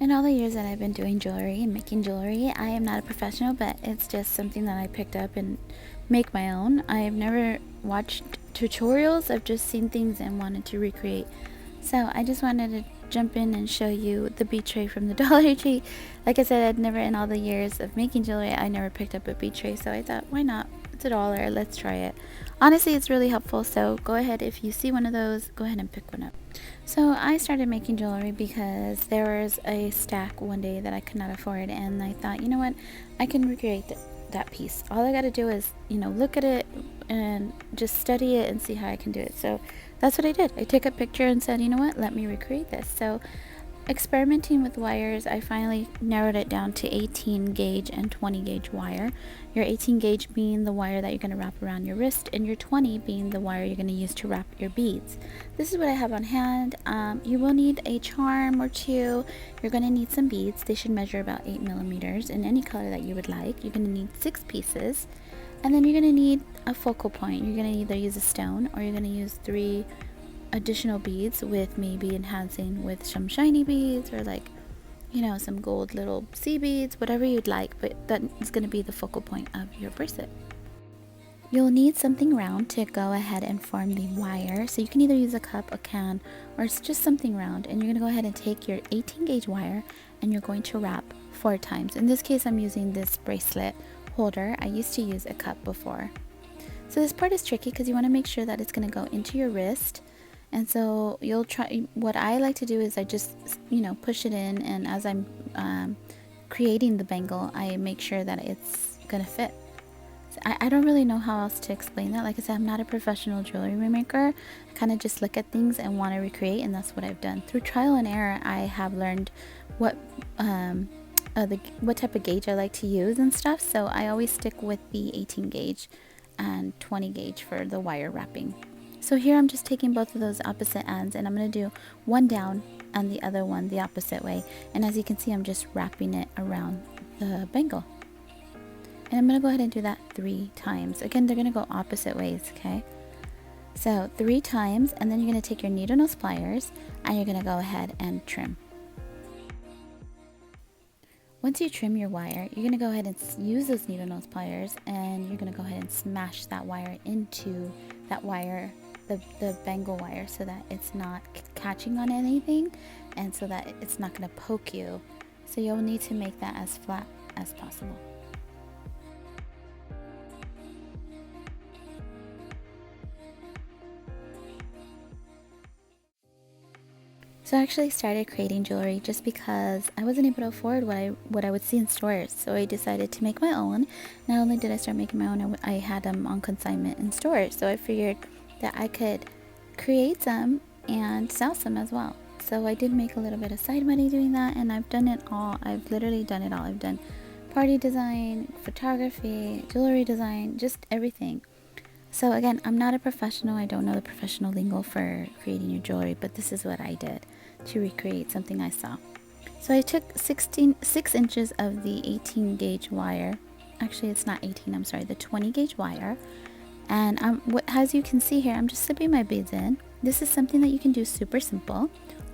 In all the years that I've been doing jewelry and making jewelry, I am not a professional, but it's just something that I picked up and make my own. I've never watched tutorials, I've just seen things and wanted to recreate. So I just wanted to jump in and show you the bead tray from the Dollar Tree. Like I said, I'd never in all the years of making jewelry, I never picked up a bead tray, so I thought, why not? It's $1, let's try it. Honestly, it's really helpful, so go ahead, if you see one of those, go ahead and pick one up. So I started making jewelry because there was a stack one day that I could not afford, and I thought, you know what, I can recreate that piece. All I got to do is, look at it and just study it and see how I can do it. So that's what I did. I took a picture and said, you know what, let me recreate this. So experimenting with wires, I finally narrowed it down to 18 gauge and 20 gauge wire. Your 18 gauge being the wire that you're going to wrap around your wrist, and your 20 being the wire you're going to use to wrap your beads. This is what I have on hand. You will need a charm or two. You're going to need some beads. They should measure about 8 millimeters in any color that you would like. You're going to need 6 pieces, and then you're going to need a focal point. You're going to either use a stone or you're going to use 3 additional beads, with maybe enhancing with some shiny beads or some gold little sea beads, whatever you'd like, but that is going to be the focal point of your bracelet. You'll need something round to go ahead and form the wire, so you can either use a cup, a can, or it's just something round. And you're going to go ahead and take your 18 gauge wire and you're going to wrap 4 times. In this case, I'm using this bracelet holder. I used to use a cup before. So this part is tricky because you want to make sure that it's going to go into your wrist. And so you'll try, what I like to do is I just, push it in, and as I'm creating the bangle, I make sure that it's gonna fit. So I don't really know how else to explain that. Like I said, I'm not a professional jewelry maker. I kind of just look at things and want to recreate, and that's what I've done. Through trial and error, I have learned what type of gauge I like to use and stuff. So I always stick with the 18 gauge and 20 gauge for the wire wrapping. So here I'm just taking both of those opposite ends, and I'm going to do one down and the other one the opposite way. And as you can see, I'm just wrapping it around the bangle. And I'm going to go ahead and do that 3 times. Again, they're going to go opposite ways, okay? So 3 times, and then you're going to take your needle nose pliers and you're going to go ahead and trim. Once you trim your wire, you're going to go ahead and use those needle nose pliers, and you're going to go ahead and smash that wire into that wire, the bangle wire, so that it's not catching on anything and so that it's not going to poke you. So you'll need to make that as flat as possible. So I actually started creating jewelry just because I wasn't able to afford what I would see in stores. So I decided to make my own. Not only did I start making my own, I had them on consignment in stores. So I figured that I could create some and sell some as well. So I did make a little bit of side money doing that, and I've done it all. I've literally done it all. I've done party design, photography, jewelry design, just everything. So again, I'm not a professional. I don't know the professional lingo for creating your jewelry, but this is what I did to recreate something I saw. So I took 6 inches of the 18 gauge wire. Actually, it's not 18, I'm sorry, the 20 gauge wire. And as you can see here, I'm just slipping my beads in. This is something that you can do super simple,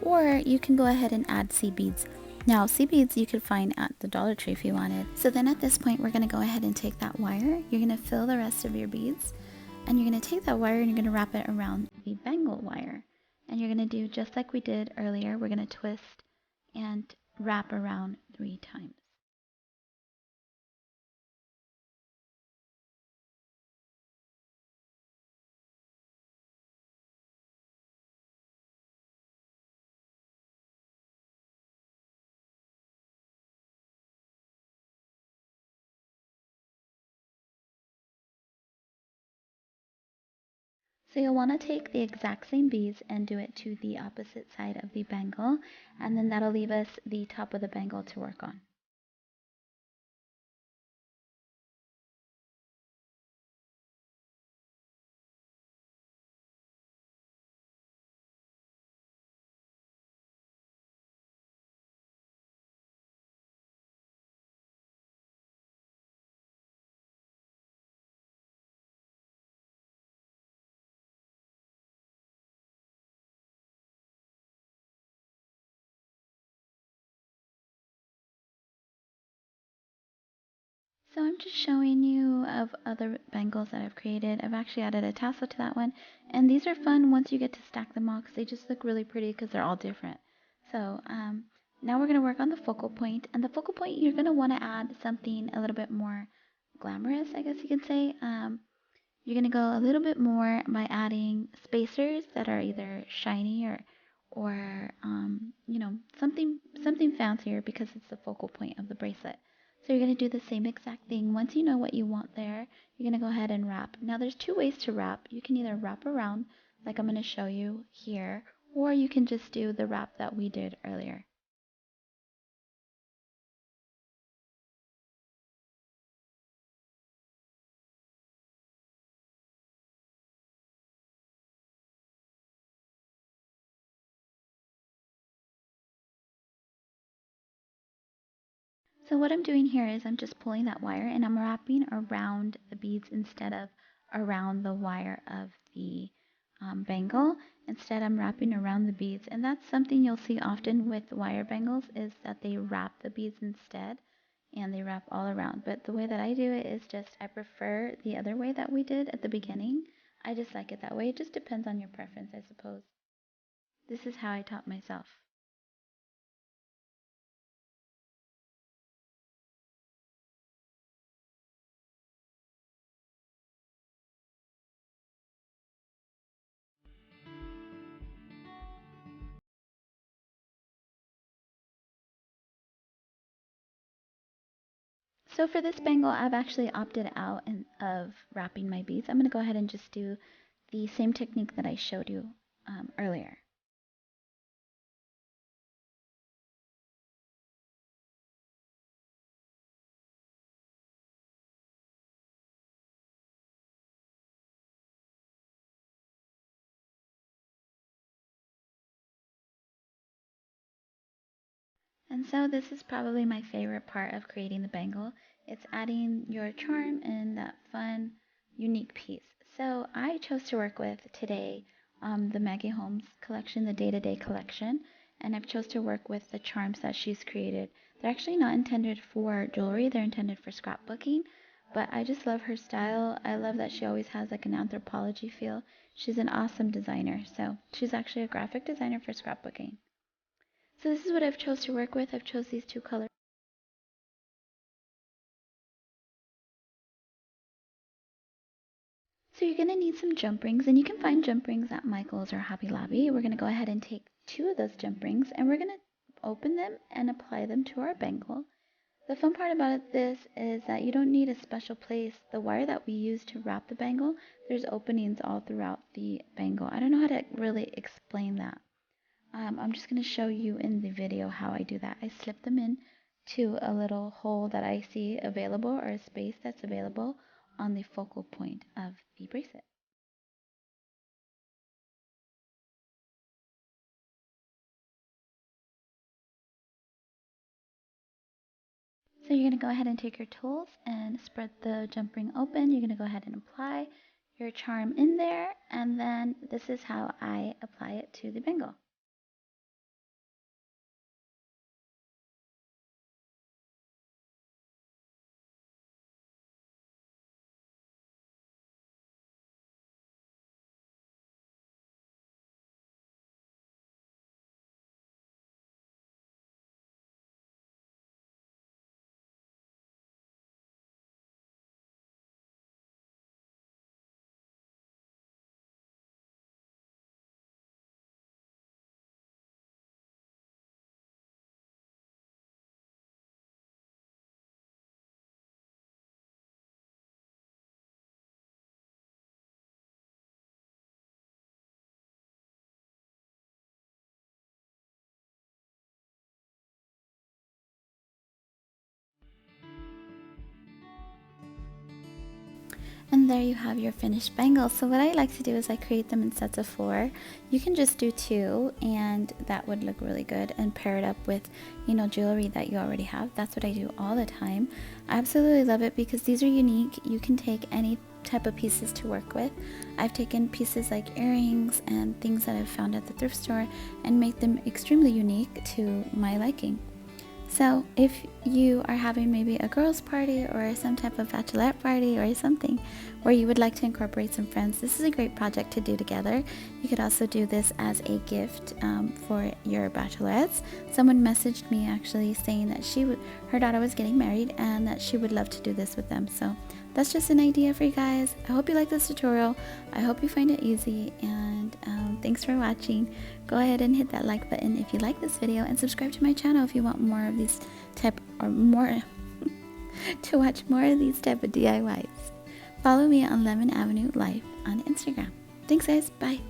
or you can go ahead and add sea beads. Now, sea beads you could find at the Dollar Tree if you wanted. So then at this point, we're going to go ahead and take that wire. You're going to fill the rest of your beads, and you're going to take that wire and you're going to wrap it around the bangle wire. And you're going to do just like we did earlier. We're going to twist and wrap around 3 times. So you'll want to take the exact same beads and do it to the opposite side of the bangle, and then that'll leave us the top of the bangle to work on. So I'm just showing you of other bangles that I've created. I've actually added a tassel to that one. And these are fun once you get to stack them all because they just look really pretty because they're all different. So now we're going to work on the focal point. And the focal point, you're going to want to add something a little bit more glamorous, I guess you could say. You're going to go a little bit more by adding spacers that are either shiny or you know, something fancier because it's the focal point of the bracelet. So you're going to do the same exact thing. Once you know what you want there, you're going to go ahead and wrap. Now there's two ways to wrap. You can either wrap around like I'm going to show you here, or you can just do the wrap that we did earlier. So what I'm doing here is I'm just pulling that wire and I'm wrapping around the beads instead of around the wire of the bangle. Instead, I'm wrapping around the beads, and that's something you'll see often with wire bangles is that they wrap the beads instead and they wrap all around. But the way that I do it is just I prefer the other way that we did at the beginning. I just like it that way. It just depends on your preference, I suppose. This is how I taught myself. So for this bangle, I've actually opted out of wrapping my beads. I'm going to go ahead and just do the same technique that I showed you earlier. And so this is probably my favorite part of creating the bangle. It's adding your charm and that fun, unique piece. So I chose to work with today the Maggie Holmes collection, the day-to-day collection, and I've chose to work with the charms that she's created. They're actually not intended for jewelry, they're intended for scrapbooking, but I just love her style. I love that she always has like an anthropology feel. She's an awesome designer. So she's actually a graphic designer for scrapbooking. So this is what I've chose to work with. I've chose these two colors. So you're going to need some jump rings, and you can find jump rings at Michael's or Hobby Lobby. We're going to go ahead and take two of those jump rings, and we're going to open them and apply them to our bangle. The fun part about this is that you don't need a special place. The wire that we use to wrap the bangle, there's openings all throughout the bangle. I don't know how to really explain that. I'm just going to show you in the video how I do that. I slip them in to a little hole that I see available or a space that's available on the focal point of the bracelet. So you're going to go ahead and take your tools and spread the jump ring open. You're going to go ahead and apply your charm in there, and then this is how I apply it to the bangle. And there you have your finished bangles. So what I like to do is I create them in sets of 4. You can just do 2 and that would look really good and pair it up with, you know, jewelry that you already have. That's what I do all the time. I absolutely love it because these are unique. You can take any type of pieces to work with. I've taken pieces like earrings and things that I've found at the thrift store and made them extremely unique to my liking. So if you are having maybe a girls' party or some type of bachelorette party or something where you would like to incorporate some friends, this is a great project to do together. You could also do this as a gift for your bachelorettes. Someone messaged me actually saying that her daughter was getting married and that she would love to do this with them. So that's just an idea for you guys. I hope you like this tutorial. I hope you find it easy, and thanks for watching. Go ahead and hit that like button if you like this video, and subscribe to my channel if you want more of these type or more to watch more of these type of DIYs. Follow me on Lemon Avenue Life on Instagram. Thanks guys, bye.